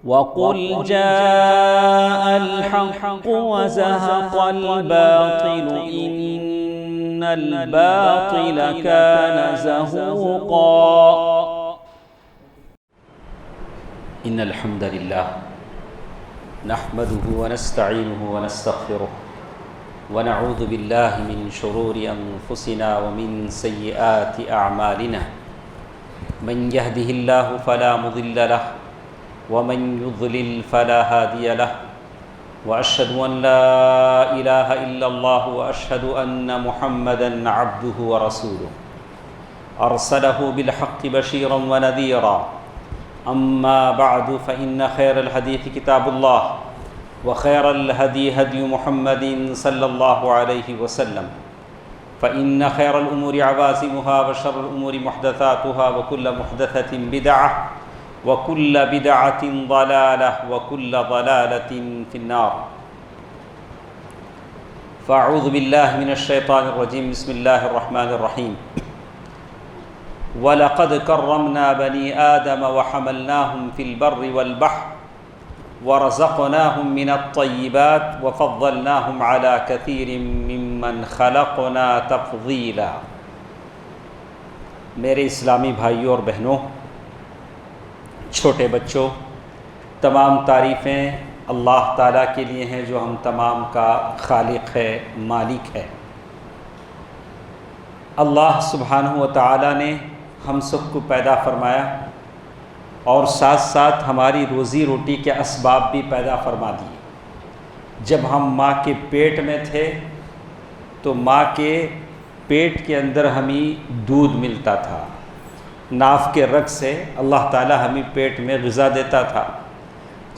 وَقُلْ جَاءَ الْحَقُّ وَزَهَقَ الْبَاطِلُ إِنَّ الْبَاطِلَ كَانَ زَهُوقًا إِنَّ الْحَمْدَ لِلَّهِ نَحْمَدُهُ وَنَسْتَعِينُهُ وَنَسْتَغْفِرُهُ ونعوذ بالله من شرور أنفسنا ومن سيئات أعمالنا من يهده الله فلا مضل له ومن يضلل فلا هادي له وأشهد أن لا إله إلا الله وأشهد أن محمدا عبده ورسوله أرسله بالحق بشيرا ونذيرا أما بعد فإن خير الحديث كتاب الله وخير الهدي هدي محمد صلى الله عليه وسلم فإن خير الأمور عوازمها وشر الأمور محدثاتها وكل محدثة بدعة وكل بدعة ضلالة وكل ضلالة في النار فأعوذ بالله من الشيطان الرجيم بسم الله الرحمن الرحيم وَلَقَدْ كَرَّمْنَا بَنِي آدَمَ وَحَمَلْنَاهُمْ فِي الْبَرِّ وَالْبَحْرِ وَرَزَقْنَاهُمْ مِنَ الطَّيِّبَاتِ وَفَضَّلْنَاهُمْ عَلَى كَثِيرٍ مِّمَّنْ خَلَقْنَا تَفْضِيلًا۔ میرے اسلامی بھائیوں اور بہنوں، چھوٹے بچوں، تمام تعریفیں اللہ تعالیٰ کے لیے ہیں جو ہم تمام کا خالق ہے، مالک ہے۔ اللہ سبحانہ و تعالیٰ نے ہم سب کو پیدا فرمایا اور ساتھ ساتھ ہماری روزی روٹی کے اسباب بھی پیدا فرما دیے۔ جب ہم ماں کے پیٹ میں تھے تو ماں کے پیٹ کے اندر ہمیں دودھ ملتا تھا، ناف کے رگ سے اللہ تعالیٰ ہمیں پیٹ میں غذا دیتا تھا۔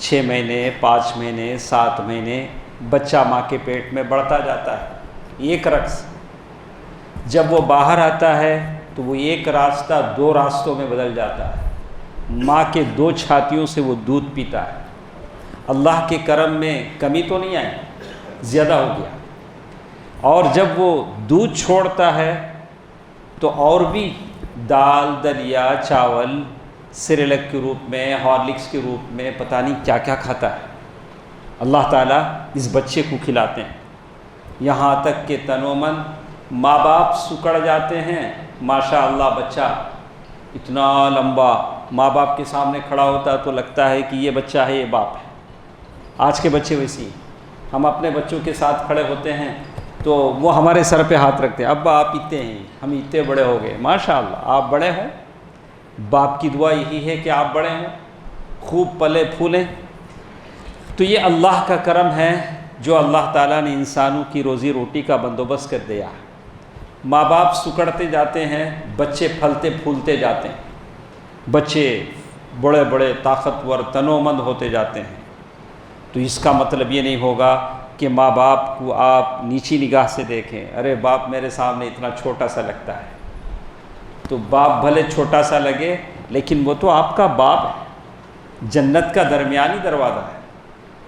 6 مہینے، 5 مہینے، 7 مہینے بچہ ماں کے پیٹ میں بڑھتا جاتا ہے ایک رگ سے۔ جب وہ باہر آتا ہے تو وہ ایک راستہ 2 راستوں میں بدل جاتا ہے، ماں کے 2 چھاتیوں سے وہ دودھ پیتا ہے۔ اللہ کے کرم میں کمی تو نہیں آئی، زیادہ ہو گیا۔ اور جب وہ دودھ چھوڑتا ہے تو اور بھی دال، دلیا، چاول، سیریلک کے روپ میں، ہارلکس کے روپ میں پتہ نہیں کیا کیا کھاتا ہے۔ اللہ تعالیٰ اس بچے کو کھلاتے ہیں، یہاں تک کہ تنومن ماں باپ سکڑ جاتے ہیں۔ ماشاء اللہ بچہ اتنا لمبا ماں باپ کے سامنے کھڑا ہوتا تو لگتا ہے کہ یہ بچہ ہے، یہ باپ ہے۔ آج کے بچے ویسی ہیں، ہم اپنے بچوں کے ساتھ کھڑے ہوتے ہیں تو وہ ہمارے سر پہ ہاتھ رکھتے ہیں، ابا آپ اتنے ہیں، ہم اتنے بڑے ہو گئے۔ ماشاء اللہ آپ بڑے ہوں، باپ کی دعا یہی ہے کہ آپ بڑے ہوں، خوب پلے پھولیں۔ تو یہ اللہ کا کرم ہے جو اللہ تعالیٰ نے انسانوں کی روزی روٹی کا بندوبست کر دیا۔ ماں باپ سکڑتے جاتے ہیں، بچے پھلتے پھولتے جاتے ہیں، بچے بڑے بڑے طاقتور تنومند ہوتے جاتے ہیں۔ تو اس کا مطلب یہ نہیں ہوگا کہ ماں باپ کو آپ نیچی نگاہ سے دیکھیں، ارے باپ میرے سامنے اتنا چھوٹا سا لگتا ہے۔ تو باپ بھلے چھوٹا سا لگے لیکن وہ تو آپ کا باپ ہے، جنت کا درمیانی دروازہ ہے۔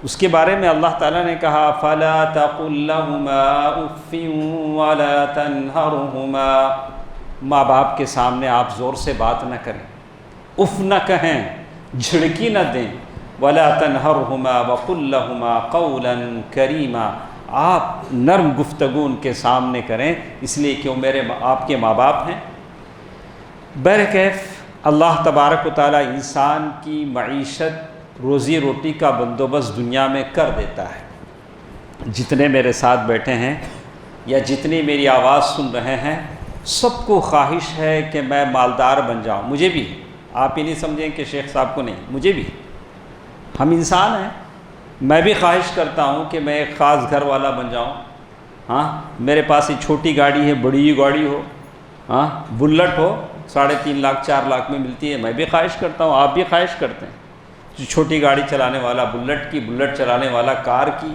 اس کے بارے میں اللہ تعالیٰ نے کہا فَلَا تَقُلْ لَهُمَا أُفٍّ وَلَا تَنْهَرْهُمَا۔ ماں باپ کے سامنے آپ زور سے بات نہ کریں، اف نہ کہیں، جھڑکی نہ دیں۔ وَلَا تَنْهَرْهُمَا وَقُلْ لَهُمَا قَوْلًا كَرِيمًا۔ آپ نرم گفتگو ان کے سامنے کریں، اس لیے کہ وہ آپ کے ماں باپ ہیں۔ بہرکیف اللہ تبارک و تعالیٰ انسان کی معیشت، روزی روٹی کا بندوبست دنیا میں کر دیتا ہے۔ جتنے میرے ساتھ بیٹھے ہیں یا جتنے میری آواز سن رہے ہیں، سب کو خواہش ہے کہ میں مالدار بن جاؤں۔ مجھے بھی، آپ یہ نہیں سمجھیں کہ شیخ صاحب کو نہیں، مجھے بھی، ہم انسان ہیں۔ میں بھی خواہش کرتا ہوں کہ میں ایک خاص گھر والا بن جاؤں۔ ہاں، میرے پاس ایک چھوٹی گاڑی ہے، بڑی گاڑی ہو، ہاں بلٹ ہو، 3.5 لاکھ 4 لاکھ میں ملتی ہے۔ میں بھی خواہش کرتا ہوں، آپ بھی خواہش کرتے ہیں۔ چھوٹی گاڑی چلانے والا بلٹ کی، بلٹ چلانے والا کار کی،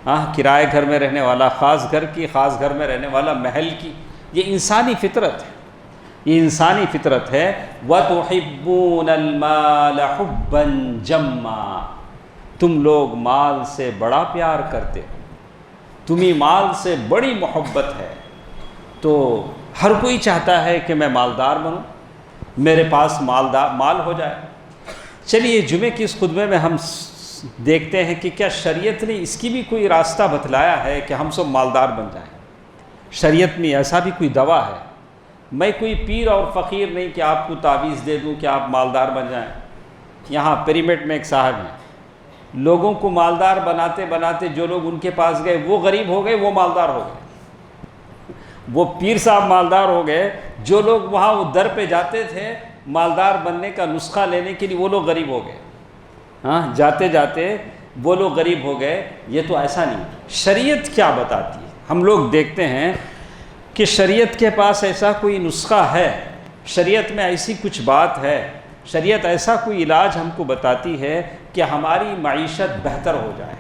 ہاں کرائے گھر میں رہنے والا خاص گھر کی، خاص گھر میں رہنے والا محل کی۔ یہ انسانی فطرت ہے، یہ انسانی فطرت ہے۔ وَتُحِبُّونَ الْمَالَ حُبًّا جَمًّا۔ تم لوگ مال سے بڑا پیار کرتے ہو، تمہیں مال سے بڑی محبت ہے۔ تو ہر کوئی چاہتا ہے کہ میں مالدار بنوں، میرے پاس مال ہو جائے۔ چلیے جمعے کی اس خطبے میں ہم دیکھتے ہیں کہ کیا شریعت نے اس کی بھی کوئی راستہ بتلایا ہے کہ ہم سب مالدار بن جائیں. شریعت میں ایسا بھی کوئی دوا ہے؟ میں کوئی پیر اور فقیر نہیں کہ آپ کو تعویذ دے دوں کہ آپ مالدار بن جائیں. یہاں پیریمیڈ میں ایک صاحب ہیں، لوگوں کو مالدار بناتے بناتے جو لوگ ان کے پاس گئے وہ غریب ہو گئے، وہ مالدار ہو گئے. وہ پیر صاحب مالدار ہو گئے، جو لوگ وہاں وہ در پہ جاتے تھے مالدار بننے کا نسخہ لینے کے لیے وہ لوگ غریب ہو گئے. ہاں، جاتے جاتے وہ لوگ غریب ہو گئے. یہ تو ایسا نہیں. شریعت کیا بتاتی ہے؟ ہم لوگ دیکھتے ہیں کہ شریعت کے پاس ایسا کوئی نسخہ ہے، شریعت میں ایسی کچھ بات ہے، شریعت ایسا کوئی علاج ہم کو بتاتی ہے کہ ہماری معیشت بہتر ہو جائے،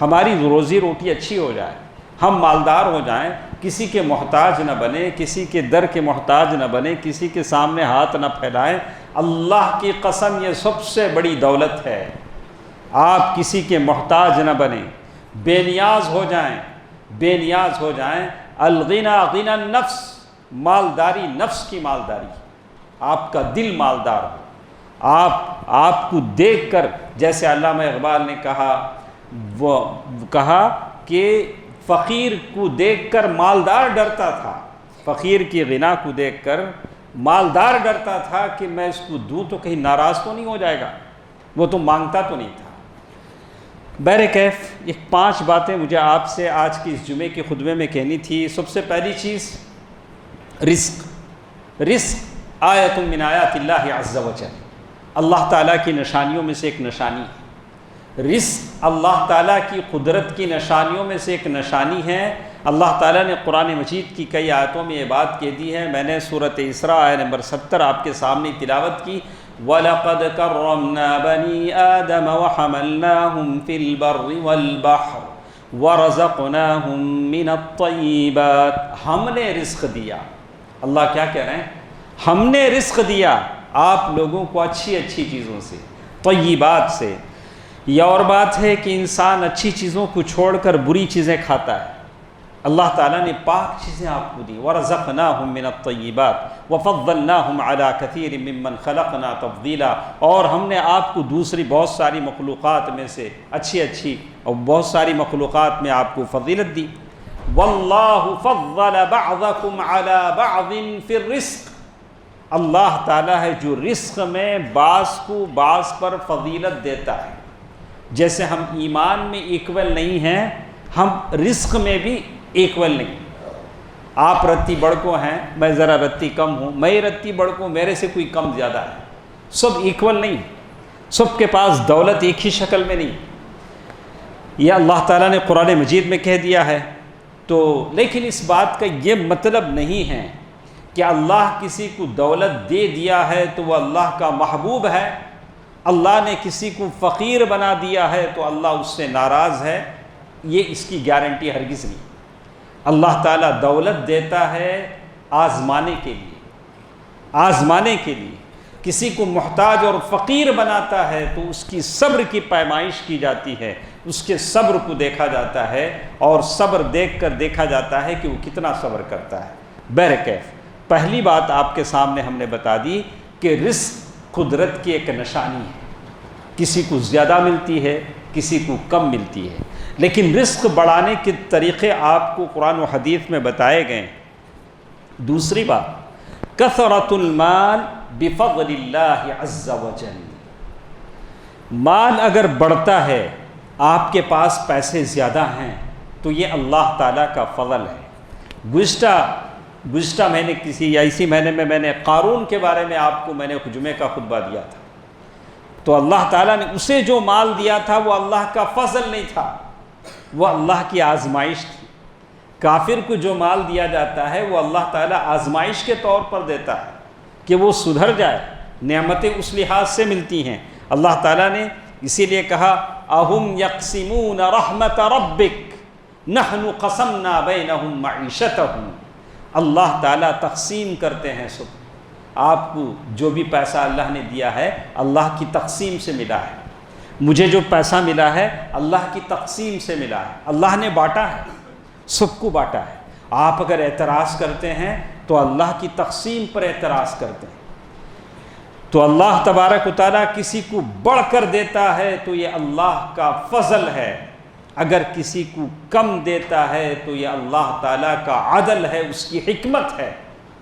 ہماری روزی روٹی اچھی ہو جائے، ہم مالدار ہو جائیں، کسی کے محتاج نہ بنے، کسی کے در کے محتاج نہ بنے، کسی کے سامنے ہاتھ نہ پھیلائیں. اللہ کی قسم یہ سب سے بڑی دولت ہے. آپ کسی کے محتاج نہ بنیں، بے نیاز ہو جائیں، بے نیاز ہو جائیں. الغنی غنی النفس، مالداری نفس کی مالداری. آپ کا دل مالدار ہو. آپ کو دیکھ کر، جیسے علامہ اقبال نے کہا کہ فقیر کو دیکھ کر مالدار ڈرتا تھا، فقیر کی غنا کو دیکھ کر مالدار ڈرتا تھا کہ میں اس کو دوں تو کہیں ناراض تو نہیں ہو جائے گا، وہ تو مانگتا تو نہیں تھا. بہرکیف یہ 5 باتیں مجھے آپ سے آج کی اس جمعے کے خطبے میں کہنی تھی. سب سے پہلی چیز رزق آیت من آیات اللہ عز و جل، اللہ تعالیٰ کی نشانیوں میں سے ایک نشانی ہے. رزق اللہ تعالیٰ کی قدرت کی نشانیوں میں سے ایک نشانی ہے. اللہ تعالیٰ نے قرآن مجید کی کئی آیتوں میں یہ بات کہہ دی ہے. میں نے سورۃ اسراء آیت نمبر 70 آپ کے سامنے تلاوت کی. وَلَقَدْ كَرَّمْنَا بَنِي آدَمَ وَحَمَلْنَاهُمْ فِي الْبَرِّ وَالْبَحْرِ وَرَزَقْنَاهُمْ مِنَ الطَّيِّبَاتِ. ہم نے رزق دیا. اللہ کیا کہہ رہے ہیں؟ ہم نے رزق دیا آپ لوگوں کو اچھی اچھی چیزوں سے، طیبات سے. یہ اور بات ہے کہ انسان اچھی چیزوں کو چھوڑ کر بری چیزیں کھاتا ہے. اللہ تعالیٰ نے پاک چیزیں آپ کو دی. وَرَزَقْنَاهُمْ مِنَ الطَّيِّبَاتِ وَفَضَّلْنَاهُمْ عَلَىٰ كَثِيرٍ مِّمَّنْ خَلَقْنَا تَفْضِيلًا. اور ہم نے آپ کو دوسری بہت ساری مخلوقات میں سے اچھی اور بہت ساری مخلوقات میں آپ کو فضیلت دی. وَاللَّهُ فَضَّلَ بَعْضَكُمْ عَلَىٰ بَعْضٍ فِي الرِّزْقِ. اللہ تعالیٰ ہے جو رزق میں بعض کو بعض پر فضیلت دیتا ہے. جیسے ہم ایمان میں ایکول نہیں ہیں، ہم رزق میں بھی ایکول نہیں. آپ رتی بڑکو ہیں، میں ذرا رتی کم ہوں، میں رتی بڑکو، میرے سے کوئی کم زیادہ ہے. سب ایکول نہیں، سب کے پاس دولت ایک ہی شکل میں نہیں. یہ اللہ تعالیٰ نے قرآن مجید میں کہہ دیا ہے. تو لیکن اس بات کا یہ مطلب نہیں ہے کہ اللہ کسی کو دولت دے دیا ہے تو وہ اللہ کا محبوب ہے. اللہ نے کسی کو فقیر بنا دیا ہے تو اللہ اس سے ناراض ہے. یہ اس کی گارنٹی ہرگز نہیں. اللہ تعالیٰ دولت دیتا ہے آزمانے کے لیے، آزمانے کے لیے. کسی کو محتاج اور فقیر بناتا ہے تو اس کی صبر کی پیمائش کی جاتی ہے، اس کے صبر کو دیکھا جاتا ہے اور صبر دیکھ کر دیکھا جاتا ہے کہ وہ کتنا صبر کرتا ہے. بہرکیف پہلی بات آپ کے سامنے ہم نے بتا دی کہ رزق قدرت کی ایک نشانی ہے. کسی کو زیادہ ملتی ہے، کسی کو کم ملتی ہے، لیکن رزق بڑھانے کے طریقے آپ کو قرآن و حدیث میں بتائے گئے. دوسری بات کثرۃ المال بفضل اللہ عز وجل. مال اگر بڑھتا ہے، آپ کے پاس پیسے زیادہ ہیں تو یہ اللہ تعالیٰ کا فضل ہے. گزشتہ مہینے اسی مہینے میں نے قارون کے بارے میں آپ کو میں نے جمعے کا خطبہ دیا تھا. تو اللہ تعالیٰ نے اسے جو مال دیا تھا وہ اللہ کا فضل نہیں تھا، وہ اللہ کی آزمائش تھی. کافر کو جو مال دیا جاتا ہے وہ اللہ تعالیٰ آزمائش کے طور پر دیتا ہے کہ وہ سدھر جائے. نعمتیں اس لحاظ سے ملتی ہیں. اللہ تعالیٰ نے اسی لیے کہا اَهُمْ يَقْسِمُونَ رَحْمَةَ رَبِّكَ نَحْنُ قَسَمْنَا بَيْنَهُمْ مَعِيشَتَهُمْ. اللہ تعالیٰ تقسیم کرتے ہیں. سب آپ کو جو بھی پیسہ اللہ نے دیا ہے اللہ کی تقسیم سے ملا ہے. مجھے جو پیسہ ملا ہے اللہ کی تقسیم سے ملا ہے. اللہ نے بانٹا ہے، سب کو بانٹا ہے. آپ اگر اعتراض کرتے ہیں تو اللہ کی تقسیم پر اعتراض کرتے ہیں. تو اللہ تبارک و تعالیٰ کسی کو بڑھ کر دیتا ہے تو یہ اللہ کا فضل ہے، اگر کسی کو کم دیتا ہے تو یہ اللہ تعالیٰ کا عدل ہے، اس کی حکمت ہے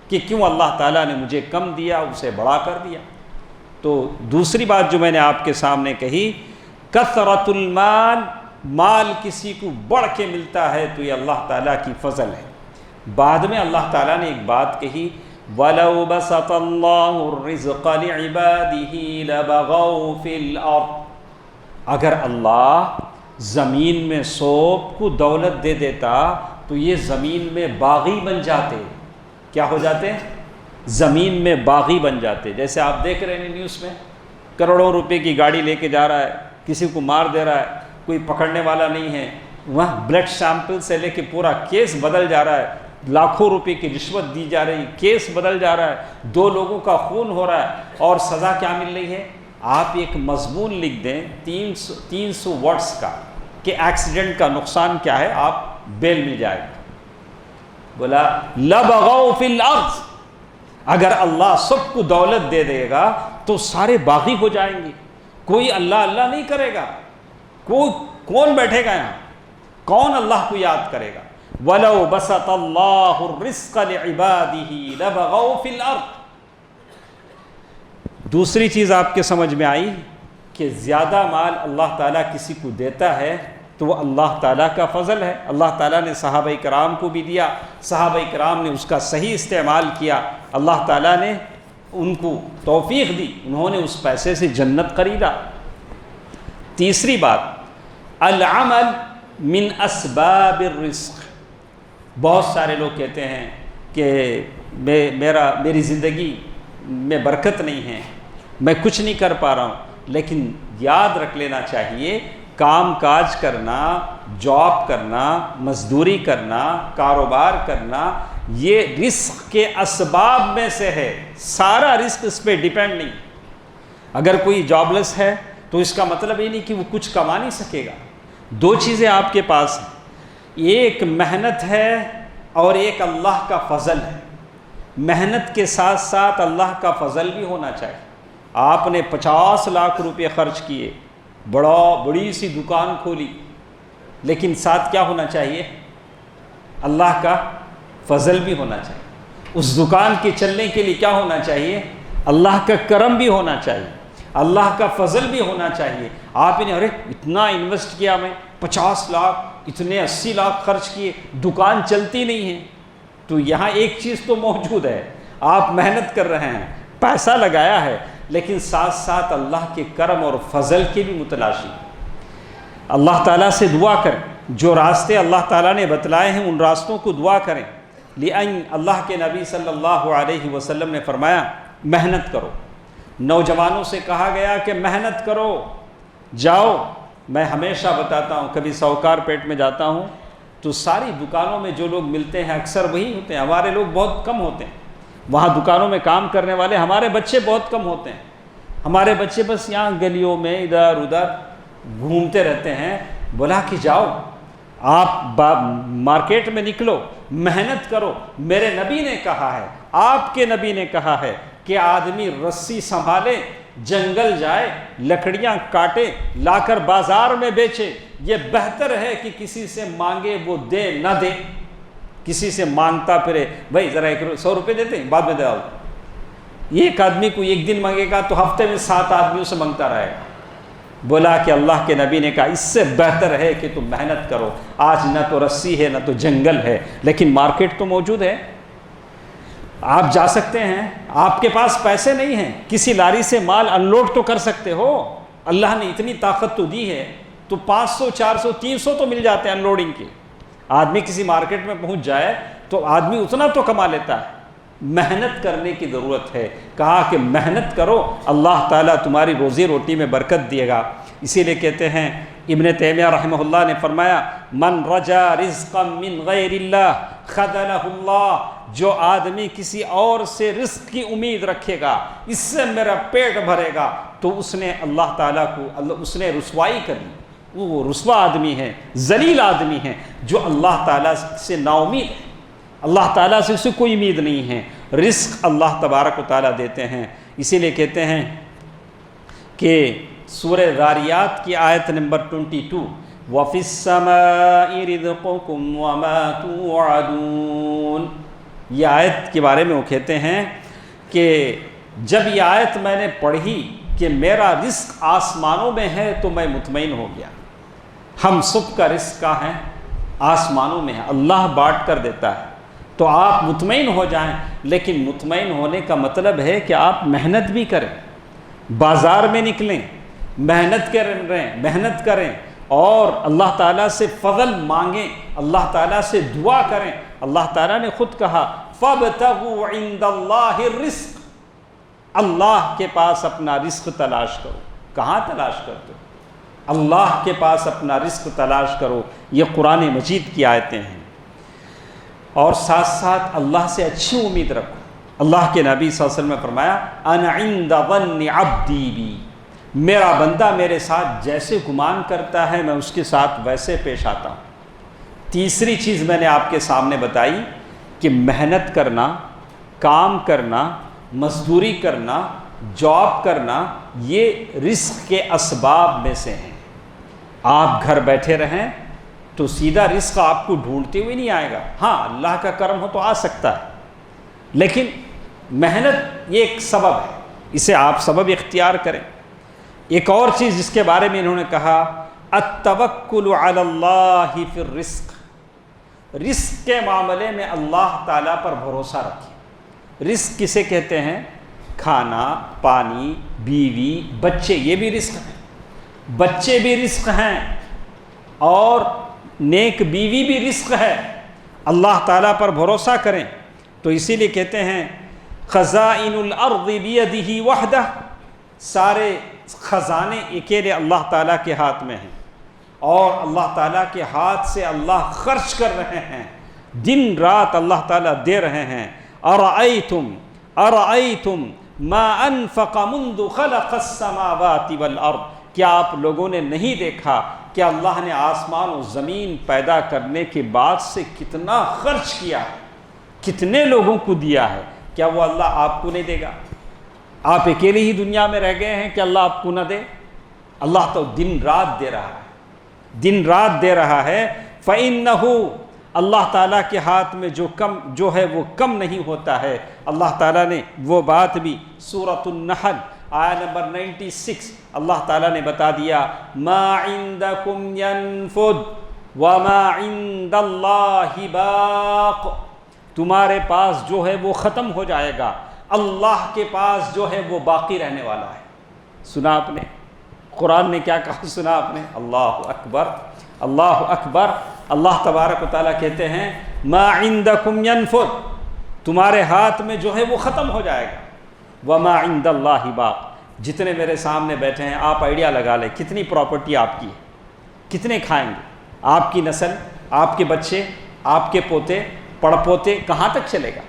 کہ کیوں اللہ تعالیٰ نے مجھے کم دیا، اسے بڑا کر دیا۔ تو دوسری بات جو میں نے آپ کے سامنے کہی، کثرت المال، مال کسی کو بڑھ کے ملتا ہے تو یہ اللہ تعالیٰ کی فضل ہے۔ بعد میں اللہ تعالیٰ نے ایک بات کہی، وَلَوْ بَسَطَ اللَّهُ الرِّزْقَ لِعِبَادِهِ لَبَغَوْا فِي الْأَرْضِ، اگر اللہ زمین میں سب کو دولت دے دیتا تو یہ زمین میں باغی بن جاتے۔ کیا ہو جاتے؟ زمین میں باغی بن جاتے۔ جیسے آپ دیکھ رہے ہیں نیوز میں، کروڑوں روپے کی گاڑی لے کے جا رہا ہے، کسی کو مار دے رہا ہے، کوئی پکڑنے والا نہیں ہے، وہاں بلڈ سیمپل سے لے کے پورا کیس بدل جا رہا ہے، لاکھوں روپے کی رشوت دی جا رہی، کیس بدل جا رہا ہے، 2 لوگوں کا خون ہو رہا ہے، اور سزا کیا مل رہی ہے؟ آپ ایک مضمون لکھ دیں 300 ورڈز کا کہ ایکسیڈنٹ کا نقصان کیا ہے، آپ بیل مل جائے گا۔ بولا لَبَغَوْا فِي الْأَرْضِ، اگر اللہ سب کو دولت دے دے گا تو سارے باغی ہو جائیں گے، کوئی اللہ اللہ نہیں کرے گا، کون بیٹھے گا یہاں، کون اللہ کو یاد کرے گا؟ وَلَوْ بَسَطَ اللَّهُ الرِّزْقَ لِعِبَادِهِ لَبَغَوْا فِي الْأَرْضِ۔ دوسری چیز آپ کے سمجھ میں آئی کہ زیادہ مال اللہ تعالیٰ کسی کو دیتا ہے تو وہ اللہ تعالیٰ کا فضل ہے۔ اللہ تعالیٰ نے صحابہ کرام کو بھی دیا، صحابہ کرام نے اس کا صحیح استعمال کیا، اللہ تعالیٰ نے ان کو توفیق دی، انہوں نے اس پیسے سے جنت خریدا۔ تیسری بات، العمل من اسباب الرزق۔ بہت سارے لوگ کہتے ہیں کہ میری زندگی میں برکت نہیں ہے، میں کچھ نہیں کر پا رہا ہوں، لیکن یاد رکھ لینا چاہیے، کام کاج کرنا، جاب کرنا، مزدوری کرنا، کاروبار کرنا، یہ رزق کے اسباب میں سے ہے، سارا رزق اس پہ ڈیپینڈ نہیں۔ اگر کوئی جاب لیس ہے تو اس کا مطلب یہ نہیں کہ وہ کچھ کما نہیں سکے گا۔ 2 چیزیں آپ کے پاس ہیں، ایک محنت ہے اور ایک اللہ کا فضل ہے۔ محنت کے ساتھ ساتھ اللہ کا فضل بھی ہونا چاہیے۔ آپ نے 50 لاکھ روپے خرچ کیے، بڑی سی دکان کھولی، لیکن ساتھ کیا ہونا چاہیے؟ اللہ کا فضل بھی ہونا چاہیے۔ اس دکان کے چلنے کے لیے کیا ہونا چاہیے؟ اللہ کا کرم بھی ہونا چاہیے، اللہ کا فضل بھی ہونا چاہیے۔ آپ نے ارے اتنا انویسٹ کیا، میں 50 لاکھ، اتنے 80 لاکھ خرچ کیے، دکان چلتی نہیں ہے۔ تو یہاں ایک چیز تو موجود ہے، آپ محنت کر رہے ہیں، پیسہ لگایا ہے، لیکن ساتھ ساتھ اللہ کے کرم اور فضل کی بھی متلاشی۔ اللہ تعالیٰ سے دعا کریں، جو راستے اللہ تعالیٰ نے بتلائے ہیں ان راستوں کو دعا کریں۔ لأن اللہ کے نبی صلی اللہ علیہ وسلم نے فرمایا محنت کرو۔ نوجوانوں سے کہا گیا کہ محنت کرو، جاؤ۔ میں ہمیشہ بتاتا ہوں، کبھی سوکار پیٹ میں جاتا ہوں تو ساری دکانوں میں جو لوگ ملتے ہیں اکثر وہی ہوتے ہیں، ہمارے لوگ بہت کم ہوتے ہیں وہاں دکانوں میں کام کرنے والے، ہمارے بچے بہت کم ہوتے ہیں، ہمارے بچے بس یہاں گلیوں میں ادھر ادھر گھومتے رہتے ہیں۔ بولا کہ جاؤ، آپ مارکیٹ میں نکلو، محنت کرو۔ میرے نبی نے کہا ہے، آپ کے نبی نے کہا ہے کہ آدمی رسی سنبھالے، جنگل جائے، لکڑیاں کاٹے، لا کر بازار میں بیچے، یہ بہتر ہے کہ کسی سے مانگے وہ دے نہ دے۔ کسی سے مانگتا پھرے، بھائی ذرا 100 روپے دیتے ہیں، بعد میں دے آؤ۔ ایک آدمی کو ایک دن مانگے گا تو ہفتے میں 7 آدمیوں سے مانگتا رہے گا۔ بولا کہ اللہ کے نبی نے کہا اس سے بہتر ہے کہ تم محنت کرو۔ آج نہ تو رسی ہے نہ تو جنگل ہے، لیکن مارکیٹ تو موجود ہے، آپ جا سکتے ہیں۔ آپ کے پاس پیسے نہیں ہیں، کسی لاری سے مال انلوڈ تو کر سکتے ہو، اللہ نے اتنی طاقت تو دی ہے، تو 500 400 300 تو مل جاتے ہیں انلوڈنگ کے۔ آدمی کسی مارکیٹ میں پہنچ جائے تو آدمی اتنا تو کما لیتا ہے۔ محنت کرنے کی ضرورت ہے، کہا کہ محنت کرو، اللہ تعالیٰ تمہاری روزی روٹی میں برکت دیے گا۔ اسی لیے کہتے ہیں ابن تیمیہ رحمہ اللہ نے فرمایا، من رجا رزقا من غیر اللہ خذلہ اللہ، جو آدمی کسی اور سے رزق کی امید رکھے گا، اس سے میرا پیٹ بھرے گا، تو اس نے اللہ تعالیٰ کو اس نے رسوائی کر لی۔ وہ رسوا آدمی ہے، ذلیل آدمی ہے جو اللہ تعالیٰ سے نا امید ہے، اللہ تعالیٰ سے اسے کوئی امید نہیں ہے۔ رزق اللہ تبارک و تعالیٰ دیتے ہیں۔ اسی لیے کہتے ہیں کہ سورہ ذاریات کی آیت نمبر 22 وَفِي السَّمَاءِ رِزْقُكُمْ وَمَا تُوعَدُونَ، یہ آیت کے بارے میں وہ کہتے ہیں کہ جب یہ آیت میں نے پڑھی کہ میرا رزق آسمانوں میں ہے تو میں مطمئن ہو گیا۔ ہم سب کا رزق کہاں ہے؟ آسمانوں میں ہے، اللہ بانٹ کر دیتا ہے، تو آپ مطمئن ہو جائیں۔ لیکن مطمئن ہونے کا مطلب ہے کہ آپ محنت بھی کریں، بازار میں نکلیں، محنت کریں اور اللہ تعالیٰ سے فضل مانگیں، اللہ تعالیٰ سے دعا کریں۔ اللہ تعالیٰ نے خود کہا فَابْتَغُوا عِندَ اللَّهِ الرِّزْقَ، اللہ کے پاس اپنا رزق تلاش کرو۔ کہاں تلاش کرتے ہو؟ اللہ کے پاس اپنا رزق تلاش کرو۔ یہ قرآن مجید کی آیتیں ہیں۔ اور ساتھ ساتھ اللہ سے اچھی امید رکھو۔ اللہ کے نبی صلی اللہ علیہ وسلم نے فرمایا انا عند ظن عبدی بی، میرا بندہ میرے ساتھ جیسے گمان کرتا ہے میں اس کے ساتھ ویسے پیش آتا ہوں۔ تیسری چیز میں نے آپ کے سامنے بتائی کہ محنت کرنا، کام کرنا، مزدوری کرنا، جاب کرنا، یہ رزق کے اسباب میں سے ہیں۔ آپ گھر بیٹھے رہیں تو سیدھا رزق آپ کو ڈھونڈتے ہوئے نہیں آئے گا۔ ہاں اللہ کا کرم ہو تو آ سکتا ہے، لیکن محنت یہ ایک سبب ہے، اسے آپ سبب اختیار کریں۔ ایک اور چیز جس کے بارے میں انہوں نے کہا التوکل علی اللہ فی الرزق، رزق کے معاملے میں اللہ تعالیٰ پر بھروسہ رکھیں۔ رزق کسے کہتے ہیں؟ کھانا، پانی، بیوی، بچے، یہ بھی رزق ہیں۔ بچے بھی رزق ہیں اور نیک بیوی بھی رزق ہے۔ اللہ تعالیٰ پر بھروسہ کریں۔ تو اسی لیے کہتے ہیں خزائن الارض بیدہ وحدہ، سارے خزانے اکیلے اللہ تعالیٰ کے ہاتھ میں ہیں، اور اللہ تعالیٰ کے ہاتھ سے اللہ خرچ کر رہے ہیں، دن رات اللہ تعالیٰ دے رہے ہیں۔ ارأیتم ما انفق منذ خلق السماوات والارض، کیا آپ لوگوں نے نہیں دیکھا کہ اللہ نے آسمان و زمین پیدا کرنے کے بعد سے کتنا خرچ کیا ہے، کتنے لوگوں کو دیا ہے؟ کیا وہ اللہ آپ کو نہیں دے گا؟ آپ اکیلے ہی دنیا میں رہ گئے ہیں کہ اللہ آپ کو نہ دے؟ اللہ تو دن رات دے رہا ہے، دن رات دے رہا ہے۔ فَإِنَّهُ، اللہ تعالیٰ کے ہاتھ میں جو ہے وہ کم نہیں ہوتا ہے۔ اللہ تعالیٰ نے وہ بات بھی سورۃ النحل آیت نمبر 96 اللہ تعالیٰ نے بتا دیا ما عندکم ینفد وما عند اللہ باق، تمہارے پاس جو ہے وہ ختم ہو جائے گا، اللہ کے پاس جو ہے وہ باقی رہنے والا ہے۔ سنا آپ نے قرآن نے کیا کہا؟ سنا آپ نے؟ اللہ اکبر، اللہ اکبر۔ اللہ تبارک و تعالیٰ کہتے ہیں ما عندکم ینفد، تمہارے ہاتھ میں جو ہے وہ ختم ہو جائے گا، وما عند اللہ باق۔ جتنے میرے سامنے بیٹھے ہیں آپ آئیڈیا لگا لیں کتنی پراپرٹی آپ کی ہے، کتنے کھائیں گے؟ آپ کی نسل، آپ کے بچے، آپ کے پوتے، پڑ پوتے کہاں تک چلے گا؟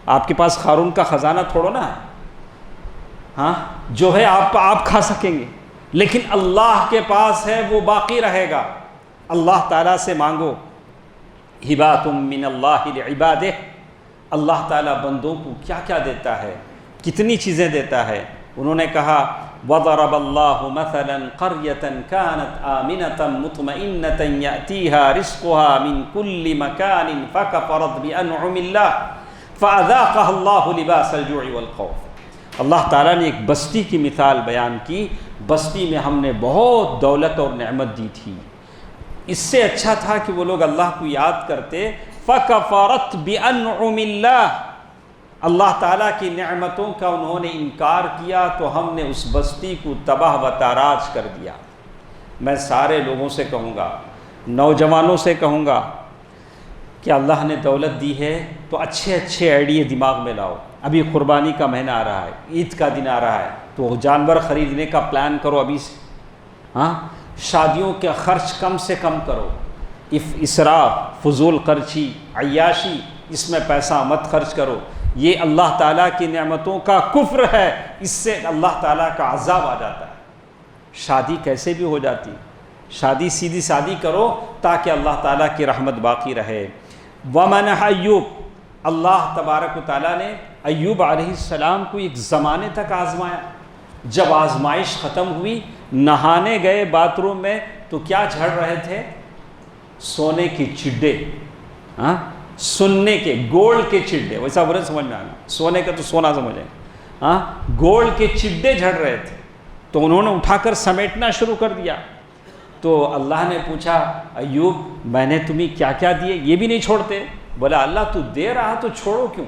آپ کے پاس قارون کا خزانہ تھوڑو نا ہے، ہاں جو ہے آپ کھا سکیں گے، لیکن اللہ کے پاس ہے وہ باقی رہے گا۔ اللہ تعالیٰ سے مانگو، ہبات من اللہ لعبادہ، اللہ تعالیٰ بندوں کو کیا کیا دیتا ہے، کتنی چیزیں دیتا ہے۔ انہوں نے کہا وَضَرَبَ اللَّهُ مَثَلًا قَرْيَةً كَانَتْ آمِنَةً مُطْمَئِنَّةً يَأْتِيهَا رِزْقُهَا مِنْ كُلِّ مَكَانٍ فَكَفَرَتْ بِأَنْعُمِ اللَّهِ فَأَذَاقَهَا اللَّهُ لِبَاسَ الْجُوعِ وَالْخَوْفِ۔ اللہ تعالیٰ نے ایک بستی کی مثال بیان کی، بستی میں ہم نے بہت دولت اور نعمت دی تھی، اس سے اچھا تھا کہ وہ لوگ اللہ کو یاد کرتے۔ فَكَفَرَتْ بِأَنْعُمِ اللَّهِ، اللہ تعالیٰ کی نعمتوں کا انہوں نے انکار کیا تو ہم نے اس بستی کو تباہ و تاراج کر دیا۔ میں سارے لوگوں سے کہوں گا، نوجوانوں سے کہوں گا کہ اللہ نے دولت دی ہے تو اچھے اچھے آئیڈیے دماغ میں لاؤ۔ ابھی قربانی کا مہینہ آ رہا ہے، عید کا دن آ رہا ہے، تو جانور خریدنے کا پلان کرو ابھی سے۔ ہاں شادیوں کا خرچ کم سے کم کرو، اسراف، فضول خرچی، عیاشی، اس میں پیسہ مت خرچ کرو۔ یہ اللہ تعالیٰ کی نعمتوں کا کفر ہے، اس سے اللہ تعالیٰ کا عذاب آ جاتا ہے۔ شادی کیسے بھی ہو جاتی، شادی سیدھی سادی کرو تاکہ اللہ تعالیٰ کی رحمت باقی رہے۔ ومن ایوب، اللہ تبارک و تعالیٰ نے ایوب علیہ السلام کو ایک زمانے تک آزمایا. جب آزمائش ختم ہوئی، نہانے گئے باتھ روم میں تو کیا جھڑ رہے تھے؟ سونے کے چڈے، سننے کے گولڈ کے چڈے. ویسا برے سمجھ میں آنا، سونے کا تو سونا سمجھیں، گولڈ کے چڈے جھڑ رہے تھے. تو انہوں نے اٹھا کر سمیٹنا شروع کر دیا. تو اللہ نے پوچھا ایوب میں نے تمہیں کیا کیا دیے، یہ بھی نہیں چھوڑتے؟ بولا اللہ تو دے رہا تو چھوڑو کیوں؟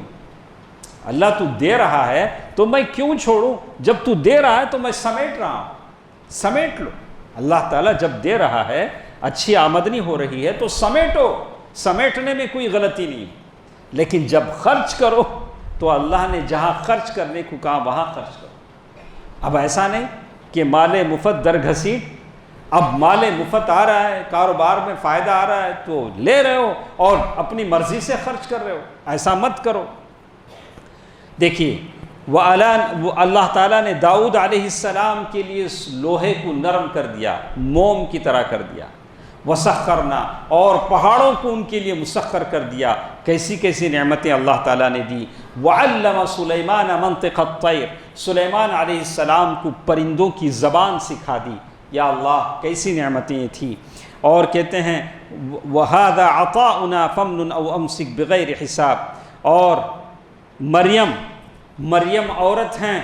اللہ تو دے رہا ہے تو میں کیوں چھوڑوں؟ جب تو دے رہا ہے تو میں سمیٹ رہا ہوں، سمیٹ لو. اللہ تعالیٰ جب دے رہا ہے، اچھی آمدنی ہو رہی ہے تو سمیٹو، سمیٹنے میں کوئی غلطی نہیں. لیکن جب خرچ کرو تو اللہ نے جہاں خرچ کرنے کو کہا وہاں خرچ کرو. اب ایسا نہیں کہ مال مفت در گھسیٹ، اب مال مفت آ رہا ہے، کاروبار میں فائدہ آ رہا ہے تو لے رہے ہو اور اپنی مرضی سے خرچ کر رہے ہو. ایسا مت کرو. دیکھیے وہ اللہ تعالیٰ نے داؤد علیہ السلام کے لیے لوہے کو نرم کر دیا، موم کی طرح کر دیا. وسخرنا، اور پہاڑوں کو ان کے لیے مسخر کر دیا. کیسی کیسی نعمتیں اللہ تعالیٰ نے دی. وعلم سلیمان منطق الطیر، سلیمان علیہ السلام کو پرندوں کی زبان سکھا دی. یا اللہ کیسی نعمتیں تھیں. اور کہتے ہیں وَهَذَا عَطَاؤُنَا فَمْنُنْ أَوْ أَمْسِكْ بِغَيْرِ حساب. اور مریم عورت ہیں،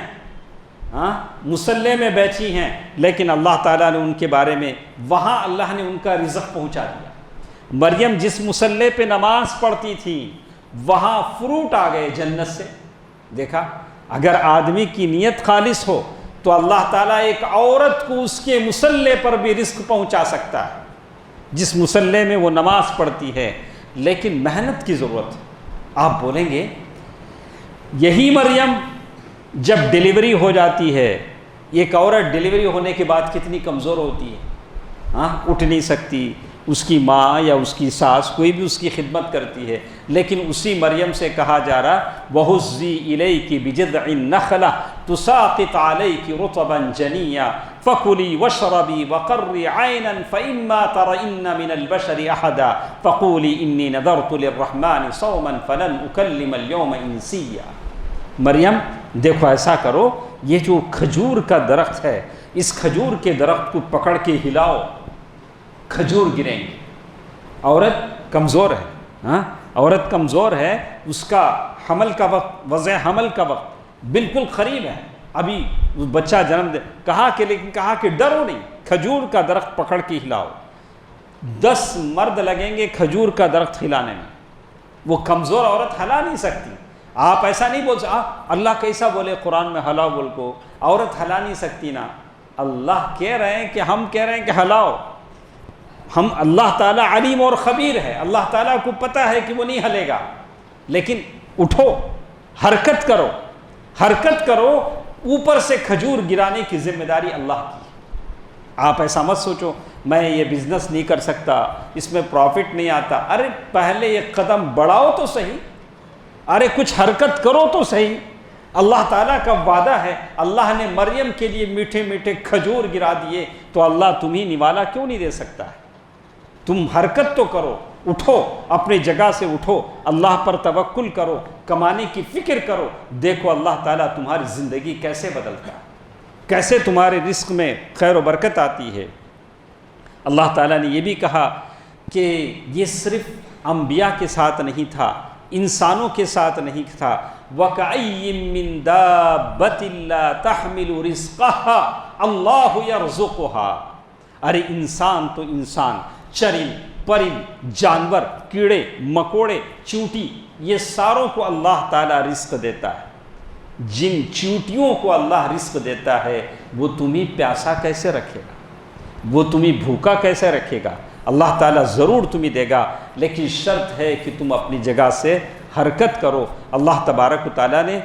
مسلح میں بیٹھی ہیں، لیکن اللہ تعالیٰ نے ان کے بارے میں وہاں اللہ نے ان کا رزق پہنچا دیا. مریم جس مسلح پہ نماز پڑھتی تھی وہاں فروٹ آ گئے جنت سے. دیکھا اگر آدمی کی نیت خالص ہو تو اللہ تعالیٰ ایک عورت کو اس کے مسلح پر بھی رزق پہنچا سکتا ہے جس مسلح میں وہ نماز پڑھتی ہے. لیکن محنت کی ضرورت ہے. آپ بولیں گے یہی مریم جب ڈیلیوری ہو جاتی ہے، ایک عورت ڈیلیوری ہونے کے بعد کتنی کمزور ہوتی ہے، اٹھ نہیں سکتی، اس کی ماں یا اس کی ساس کوئی بھی اس کی خدمت کرتی ہے. لیکن اسی مریم سے کہا جا رہا وَهُزِّي إِلَيْكِ بِجِذْعِ النَّخْلَةِ تُسَاقِطْ عَلَيْكِ رُطَبًا جَنِيًّا فَكُلِي وَاشْرَبِي وَقَرِّي عَيْنًا فَإِمَّا تَرَئِنَّ مِنَ الْبَشَرِ أَحَدًا فَقُولِي إِنِّي نَذَرْتُ لِلرَّحْمَنِ صَوْمًا فَلَنْ أُكَلِّمَ الْيَوْمَ إِنسِيًّا. مریم دیکھو ایسا کرو، یہ جو کھجور کا درخت ہے اس کھجور کے درخت کو پکڑ کے ہلاؤ، کھجور گریں گے. عورت کمزور ہے، عورت کمزور ہے، اس کا حمل کا وقت، وضع حمل کا وقت بالکل قریب ہے، ابھی بچہ جنم دے. لیکن کہا کہ ڈرو نہیں، کھجور کا درخت پکڑ کے ہلاؤ. 10 مرد لگیں گے کھجور کا درخت ہلانے میں، وہ کمزور عورت ہلا نہیں سکتی. آپ ایسا نہیں بول سکتے اللہ کیسا بولے قرآن میں ہلاؤ بول کو، عورت ہلا نہیں سکتی نا. اللہ کہہ رہے ہیں کہ ہم کہہ رہے ہیں کہ ہلاؤ. ہم اللہ تعالیٰ علیم اور خبیر ہے، اللہ تعالیٰ کو پتہ ہے کہ وہ نہیں ہلے گا. لیکن اٹھو، حرکت کرو، حرکت کرو. اوپر سے کھجور گرانے کی ذمہ داری اللہ کی. آپ ایسا مت سوچو میں یہ بزنس نہیں کر سکتا، اس میں پروفٹ نہیں آتا. ارے پہلے ایک قدم بڑھاؤ تو صحیح، ارے کچھ حرکت کرو تو صحیح. اللہ تعالیٰ کا وعدہ ہے، اللہ نے مریم کے لیے میٹھے میٹھے کھجور گرا دیے تو اللہ تمہیں نوالا کیوں نہیں دے سکتا ہے؟ تم حرکت تو کرو، اٹھو، اپنی جگہ سے اٹھو، اللہ پر توکل کرو، کمانے کی فکر کرو. دیکھو اللہ تعالیٰ تمہاری زندگی کیسے بدلتا ہے، کیسے تمہارے رزق میں خیر و برکت آتی ہے. اللہ تعالیٰ نے یہ بھی کہا کہ یہ صرف انبیاء کے ساتھ نہیں تھا، انسانوں کے ساتھ نہیں تھا. وَكَأَيٍّ مِّن دَابَّةٍ لَّا تَحْمِلُ رِزْقَهَا اللَّهُ يَرْزُقُهَا. ارے انسان تو انسان، چرند پرند، جانور، کیڑے مکوڑے، چیونٹی، یہ ساروں کو اللہ تعالیٰ رزق دیتا ہے. جن چیونٹیوں کو اللہ رزق دیتا ہے وہ تمہیں پیاسا کیسے رکھے گا، وہ تمہیں بھوکا کیسے رکھے گا؟ اللہ تعالیٰ ضرور تمہیں دے گا، لیکن شرط ہے کہ تم اپنی جگہ سے حرکت کرو. اللہ تبارک و تعالیٰ نے